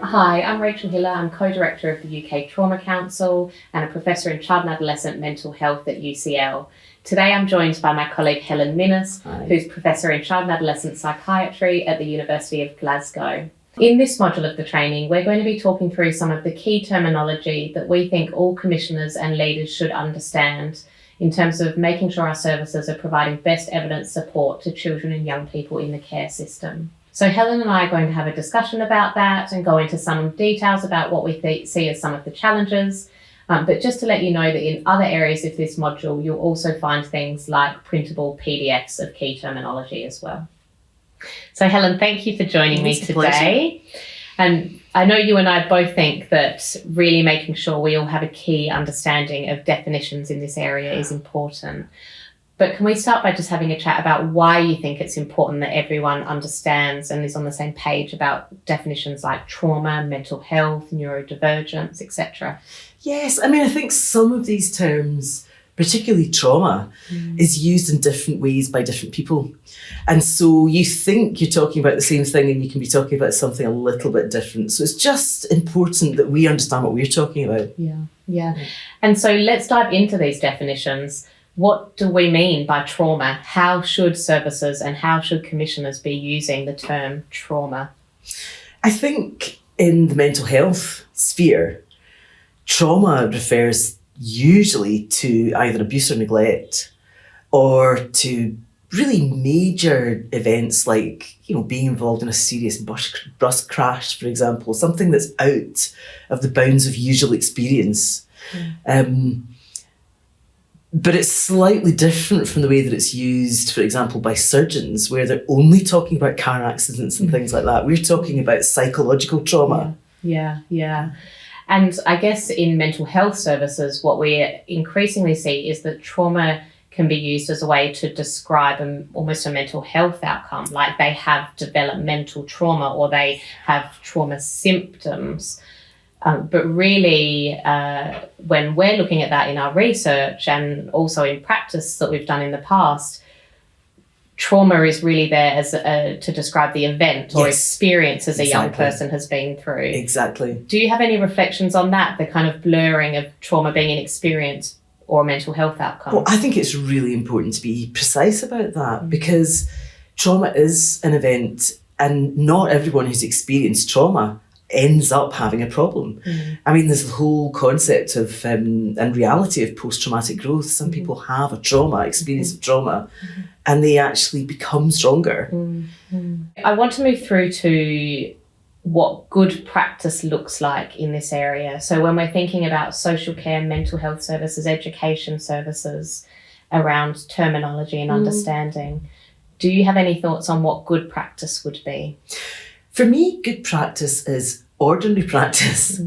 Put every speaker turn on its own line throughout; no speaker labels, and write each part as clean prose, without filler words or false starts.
Hi, I'm Rachel Hiller. I'm co-director of the UK Trauma Council and a professor in child and adolescent mental health at UCL. Today I'm joined by my colleague Helen Minnis, who's professor in child and adolescent psychiatry at the University of Glasgow. In this module of the training, we're going to be talking through some of the key terminology that we think all commissioners and leaders should understand in terms of making sure our services are providing best evidence support to children and young people in the care system. So Helen and I are going to have a discussion about that and go into some details about what we see as some of the challenges. But just to let you know that in other areas of this module, you'll also find things like printable PDFs of key terminology as well. So Helen, thank you for joining me today. And I know you and I both think that really making sure we all have a key understanding of definitions in this area is important. But can we start by just having a chat about why you think it's important that everyone understands and is on the same page about definitions like trauma, mental health, neurodivergence, etc.?
Yes, I think some of these terms, particularly trauma, is used in different ways by different people. And so you think you're talking about the same thing and you can be talking about something a little bit different. So it's just important that we understand what we're talking about.
Yeah. And so let's dive into these definitions. What do we mean by trauma? How should services and how should commissioners be using the term trauma?
I think in the mental health sphere, trauma refers usually to either abuse or neglect or to really major events like, being involved in a serious bus crash, for example, something that's out of the bounds of usual experience. But it's slightly different from the way that it's used, for example, by surgeons, where they're only talking about car accidents and things like that. We're talking about psychological trauma.
Yeah. And I guess in mental health services, what we increasingly see is that trauma can be used as a way to describe almost a mental health outcome, like they have developmental trauma or they have trauma symptoms. But really, when we're looking at that in our research and also in practice that we've done in the past, trauma is really there as to describe the event or experience as a young person has been through.
Exactly.
Do you have any reflections on that, the kind of blurring of trauma being an experience or a mental health outcome?
Well, I think it's really important to be precise about that because trauma is an event and not everyone who's experienced trauma ends up having a problem. There's the whole concept of and reality of post-traumatic growth. Some people have a trauma, experience of trauma, and they actually become stronger.
I want to move through to what good practice looks like in this area. So when we're thinking about social care, mental health services, education services around terminology and understanding, do you have any thoughts on what good practice would be?
For me, good practice is ordinary practice.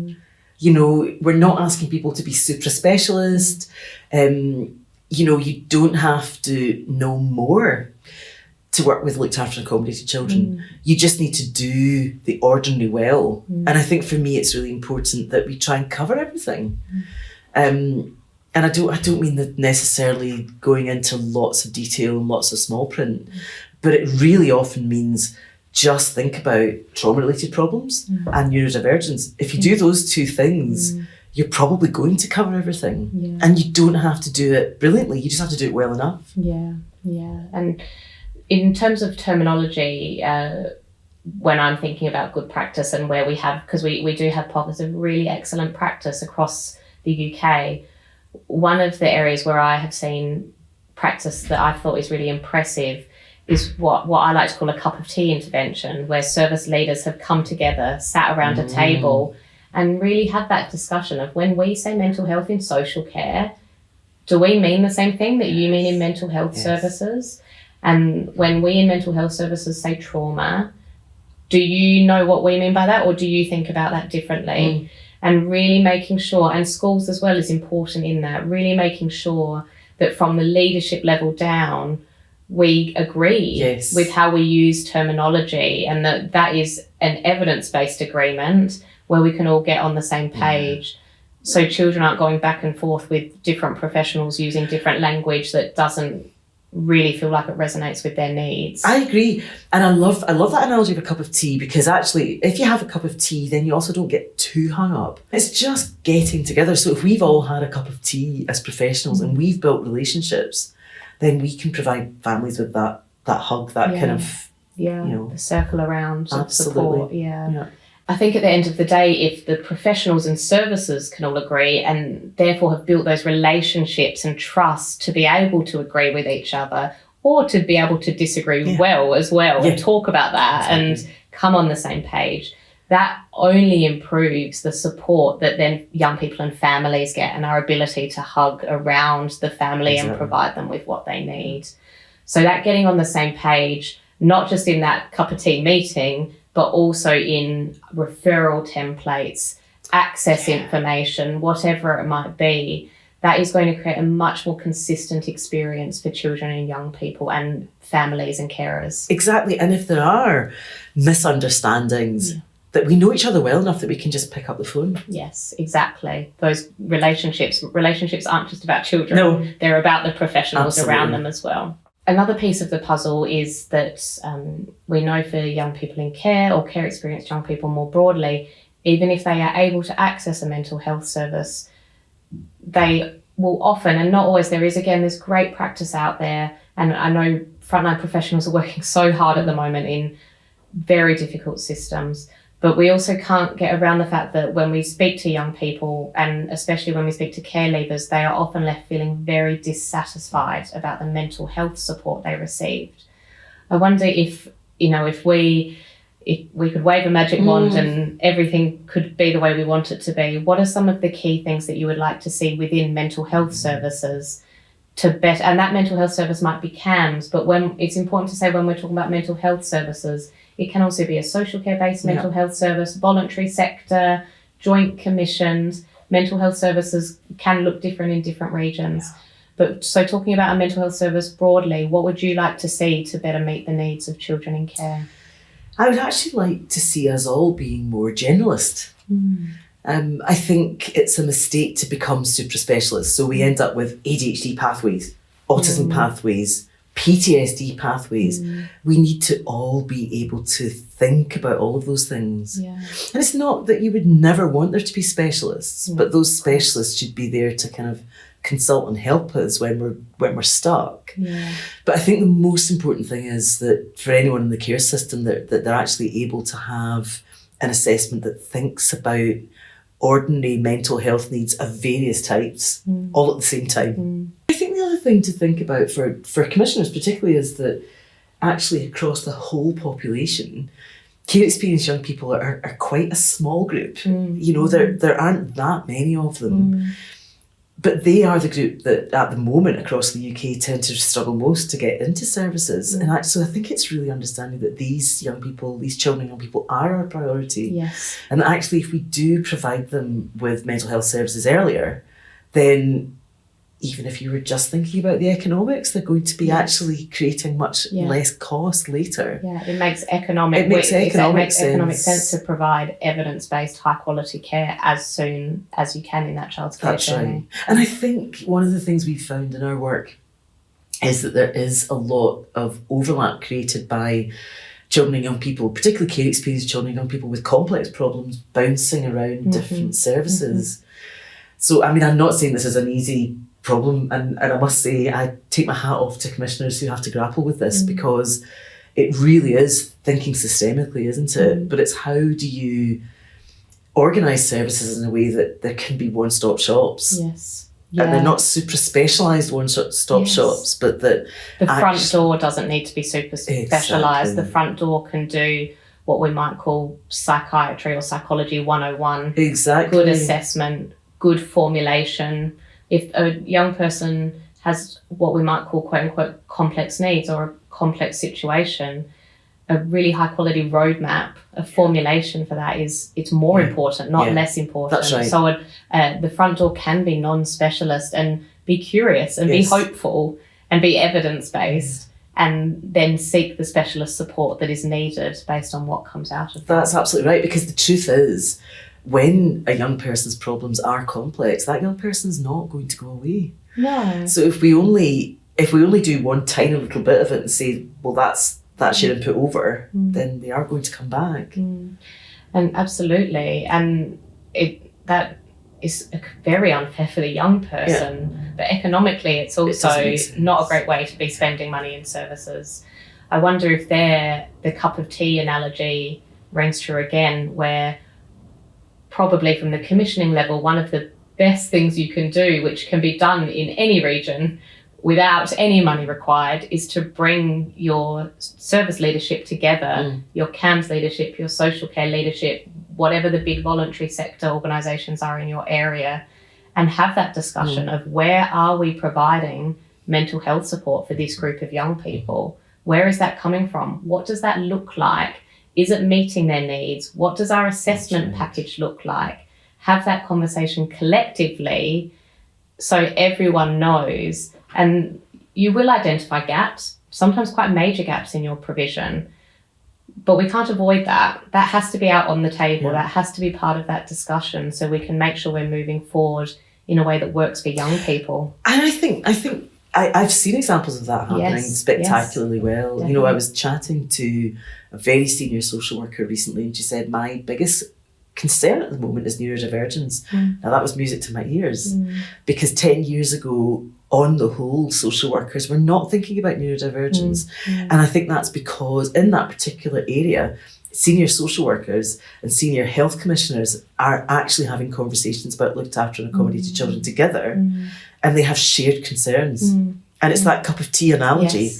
We're not asking people to be super specialist. You don't have to know more to work with looked after and accommodated children. You just need to do the ordinary well. And I think for me, it's really important that we try and cover everything. And I don't mean that necessarily going into lots of detail and lots of small print, but it really often means just think about trauma-related problems and neurodivergence. If you do those two things, you're probably going to cover everything. And you don't have to do it brilliantly. You just have to do it well enough.
Yeah. And in terms of terminology, when I'm thinking about good practice and where we have, because we do have pockets of really excellent practice across the UK, one of the areas where I have seen practice that I thought is really impressive is what I like to call a cup of tea intervention, where service leaders have come together, sat around a table and really had that discussion of when we say mental health in social care, do we mean the same thing that you mean in mental health services? And when we in mental health services say trauma, do you know what we mean by that, or do you think about that differently? And really making sure, and schools as well is important in that, really making sure that from the leadership level down, we agree with how we use terminology, and that is an evidence-based agreement where we can all get on the same page. So children aren't going back and forth with different professionals using different language that doesn't really feel like it resonates with their needs.
I agree. And I love that analogy of a cup of tea, because actually if you have a cup of tea, then you also don't get too hung up. It's just getting together. So if we've all had a cup of tea as professionals and we've built relationships, then we can provide families with that hug, that kind of,
the circle around of
absolutely.
support. Yeah. I think at the end of the day, if the professionals and services can all agree and therefore have built those relationships and trust to be able to agree with each other, or to be able to disagree and talk about that and come on the same page, that only improves the support that then young people and families get, and our ability to hug around the family and provide them with what they need. So that getting on the same page, not just in that cup of tea meeting, but also in referral templates, access information, whatever it might be, that is going to create a much more consistent experience for children and young people and families and carers.
Exactly. And if there are misunderstandings, that we know each other well enough that we can just pick up the phone.
Yes, exactly. Those relationships aren't just about children.
No.
They're about the professionals
Absolutely.
around them as well. Another piece of the puzzle is that we know for young people in care or care experienced young people more broadly, even if they are able to access a mental health service, they will often, and not always, there is again this great practice out there, and I know frontline professionals are working so hard at the moment in very difficult systems, but we also can't get around the fact that when we speak to young people, and especially when we speak to care leavers, they are often left feeling very dissatisfied about the mental health support they received. I wonder if we could wave a magic wand and everything could be the way we want it to be, what are some of the key things that you would like to see within mental health services to better, and that mental health service might be CAMHS, but when it's important to say when we're talking about mental health services, it can also be a social care-based mental health service, voluntary sector, joint commissioned. Mental health services can look different in different regions. But so talking about a mental health service broadly, what would you like to see to better meet the needs of children in care?
I would actually like to see us all being more generalist. I think it's a mistake to become super specialists. So we end up with ADHD pathways, autism pathways, PTSD pathways. We need to all be able to think about all of those things. And it's not that you would never want there to be specialists, but those specialists should be there to kind of consult and help us when we're stuck. But I think the most important thing is that for anyone in the care system, that they're actually able to have an assessment that thinks about ordinary mental health needs of various types all at the same time. I think the other thing to think about for commissioners particularly is that actually across the whole population, care experienced young people are quite a small group. There aren't that many of them. But they are the group that at the moment across the UK tend to struggle most to get into services. And so I think it's really understanding that these young people, these children and young people are our priority. And that actually if we do provide them with mental health services earlier, then even if you were just thinking about the economics, they're going to be actually creating much less cost later.
It makes economic sense to provide evidence-based, high-quality care as soon as you can in that child's care journey.
Right. And I think one of the things we've found in our work is that there is a lot of overlap created by children and young people, particularly care experienced children and young people with complex problems bouncing around different services. So, I mean, I'm not saying this is an easy problem, and I must say I take my hat off to commissioners who have to grapple with this because it really is thinking systemically, isn't it? But it's how do you organise services in a way that there can be one-stop shops? And they're not super specialised one-stop shops, but that
the front door doesn't need to be super specialised. The front door can do what we might call psychiatry or psychology 101. Good assessment, good formulation. If a young person has what we might call quote unquote complex needs or a complex situation, a really high quality roadmap, a formulation for that it's more important, not less important.
That's right.
So the front door can be non-specialist and be curious and be hopeful and be evidence-based and then seek the specialist support that is needed based on what comes out of that.
That's absolutely right, because the truth is, when a young person's problems are complex, that young person's not going to go away.
No.
So if we only if we only do one tiny little bit of it and say, well, that's your input over, then they are going to come back.
And absolutely. And that is very unfair for the young person, but economically it's also not a great way to be spending money in services. I wonder if the cup of tea analogy rings true again, where probably from the commissioning level, one of the best things you can do, which can be done in any region without any money required, is to bring your service leadership together, your CAMS leadership, your social care leadership, whatever the big voluntary sector organisations are in your area, and have that discussion of where are we providing mental health support for this group of young people? Where is that coming from? What does that look like? Is it meeting their needs? What does our assessment package look like? Have that conversation collectively so everyone knows. And you will identify gaps, sometimes quite major gaps in your provision, but we can't avoid that. That has to be out on the table. That has to be part of that discussion so we can make sure we're moving forward in a way that works for young people.
And I think I've seen examples of that happening spectacularly well. Definitely. You know, I was chatting to a very senior social worker recently, and she said, my biggest concern at the moment is neurodivergence. Now that was music to my ears, because 10 years ago, on the whole, social workers were not thinking about neurodivergence. And I think that's because in that particular area, senior social workers and senior health commissioners are actually having conversations about looked after and accommodated children together, and they have shared concerns. And it's that cup of tea analogy.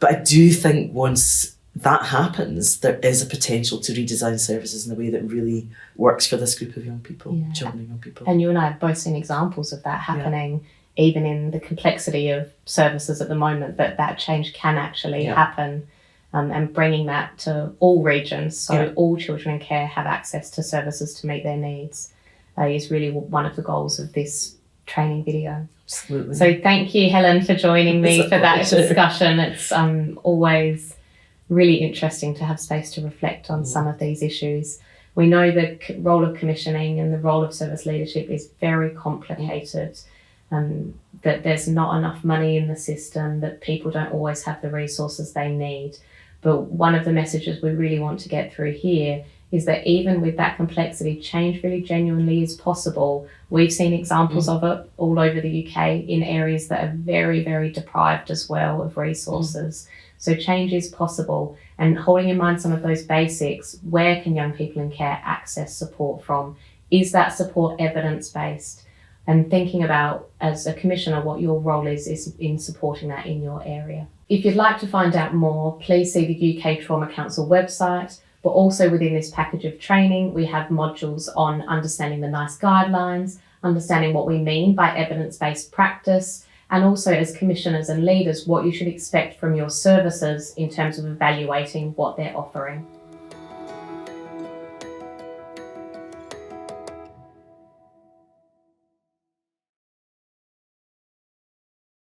But I do think once that happens, there is a potential to redesign services in a way that really works for this group of young people, children and young people.
And you and I have both seen examples of that happening, even in the complexity of services at the moment, that change can actually happen, and bringing that to all regions, so all children in care have access to services to meet their needs, is really one of the goals of this training video.
Absolutely.
So thank you, Helen, for joining me for that discussion. It's always really interesting to have space to reflect on some of these issues. We know the role of commissioning and the role of service leadership is very complicated, that there's not enough money in the system, that people don't always have the resources they need. But one of the messages we really want to get through here is that even with that complexity, change really genuinely is possible. We've seen examples of it all over the UK in areas that are very, very deprived as well of resources. So change is possible, and holding in mind some of those basics, where can young people in care access support from? Is that support evidence-based? And thinking about, as a commissioner, what your role is in supporting that in your area. If you'd like to find out more, please see the UK Trauma Council website, but also within this package of training, we have modules on understanding the NICE guidelines, understanding what we mean by evidence-based practice, and also as commissioners and leaders, what you should expect from your services in terms of evaluating what they're offering.